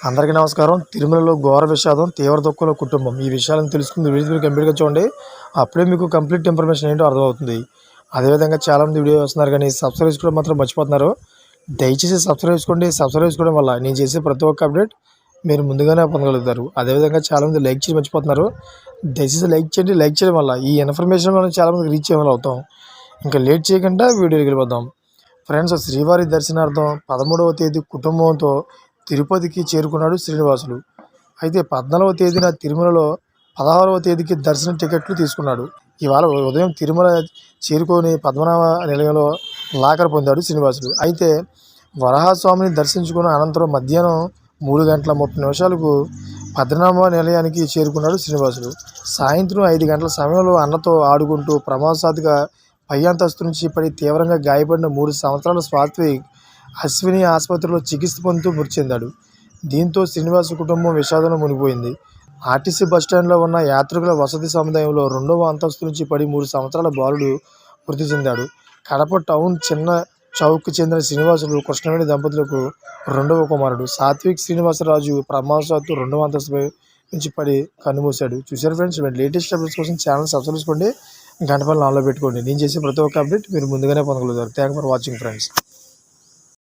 అందరికీ నమస్కారం. తిరుమలలో ఘోర విషాదం, తీవ్ర దుఃఖంలో కుటుంబం. ఈ విషయాలను తెలుసుకుంది వీడియో మీరు కంప్లీట్గా చూడండి. అప్పుడే మీకు కంప్లీట్ ఇన్ఫర్మేషన్ ఏంటో అర్థమవుతుంది. అదేవిధంగా చాలామంది వీడియో వస్తున్నారు కానీ సబ్స్క్రైబ్ చేసుకోవడం మాత్రం మర్చిపోతున్నారు. దయచేసి సబ్స్క్రైబ్ చేసుకోండి. సబ్స్క్రైబ్ చేసుకోవడం వల్ల నేను చేసే ప్రతి ఒక్క అప్డేట్ మీరు ముందుగానే పొందగలుగుతారు. అదేవిధంగా చాలామంది లైక్ చేసి మర్చిపోతున్నారు. దయచేసి లైక్ చేయండి. లైక్ చేయడం వల్ల ఈ ఇన్ఫర్మేషన్ మనం చాలామందికి రీచ్ అయ్యేలా అవుతాం. ఇంకా లేట్ చేయకుండా వీడియోకి వెళ్ళిపోదాం. ఫ్రెండ్స్, శ్రీవారి దర్శనార్థం 13వ తేదీ కుటుంబంతో తిరుపతికి చేరుకున్నాడు శ్రీనివాసులు. అయితే 14వ తేదీన తిరుమలలో 16వ తేదీకి దర్శన టికెట్లు తీసుకున్నాడు. ఇవాళ ఉదయం తిరుమల చేరుకొని పద్మనాభ నిలయంలో లాకర్ పొందాడు శ్రీనివాసులు. అయితే వరాహస్వామిని దర్శించుకున్న అనంతరం మధ్యాహ్నం 3:30 పద్మనాభ నిలయానికి చేరుకున్నాడు శ్రీనివాసులు. సాయంత్రం 5 గంటల సమయంలో అన్నతో ఆడుకుంటూ ప్రమాదశాత్తుగా పై అంతస్తు నుంచి పడి తీవ్రంగా గాయపడిన 3 సంవత్సరాల సాత్విక్ అశ్విని ఆసుపత్రిలో చికిత్స పొందుతూ మృతి చెందాడు. దీంతో శ్రీనివాస్ కుటుంబం విషాదంలో మునిగిపోయింది. ఆర్టీసీ బస్టాండ్లో ఉన్న యాత్రికుల వసతి సముదాయంలో 2వ అంతస్తు నుంచి పడి 3 సంవత్సరాల బాలుడు మృతి చెందాడు. కడప టౌన్ చిన్న చౌక్కి చెందిన శ్రీనివాసులు కృష్ణవేణి దంపతులకు 2వ కుమారుడు. సాత్విక్ శ్రీనివాసరాజు ప్రమాదవశాత్తు 2వ అంతస్తు నుంచి పడి కన్నుమూశాడు. చూశారు ఫ్రెండ్స్, లేటెస్ట్ అప్డేట్స్ కోసం ఛానల్ సబ్స్క్రైబ్ చేసుకోండి, గంట పైన ఆన్లో పెట్టుకోండి. నేను చేసే ప్రతి ఒక్క అప్డేట్ మీరు ముందుగానే పొందగలుగుతారు. Thank for watching friends.